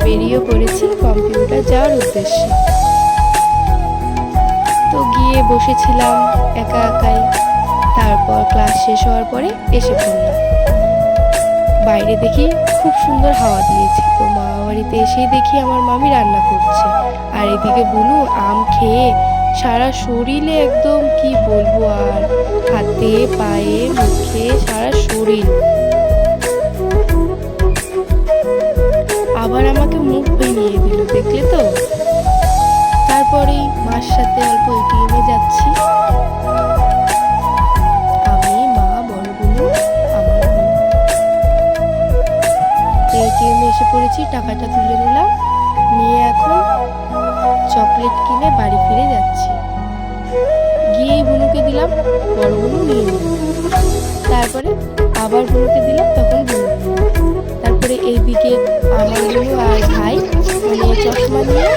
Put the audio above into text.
বেরিয়ে পড়েছি কম্পিউটার যাওয়ার উদ্দেশ্যে। তো গিয়ে বসেছিলাম একা একাই। তারপর ক্লাস শেষ হওয়ার পরে এসে পড়লাম। বাইরে দেখি খুব সুন্দর হাওয়া দিয়েছে। তো মামা বাড়িতে এসেই দেখি আমার মামি রান্না করছে, আর এদিকে বুনু আম খেয়ে সারা শরীরে একদম কি বলবো, আর হাতে পায়ে মুখে সারা শরীর। আবার আমাকে মুখ ভেঙিয়ে দিল, দেখলে তো। তারপরেই মার সাথে অল্প এটিএমে যাচ্ছি, আমি মা বড় বুনু আমার বোন। এটিএমে এসে পড়েছি, টাকাটা তুলে নিলাম, নিয়ে এখন চকলেট কিনে বাড়ি ফিরে যাচ্ছি। গিয়েই বুনুকে দিলাম, বড় বুনু নিয়ে নিল। তারপরে আবার বুনুকে দিলাম, তখন বুনু নিল। তারপরে এইদিকে আমার বুনু আর ভাই মানে চশমা নিয়ে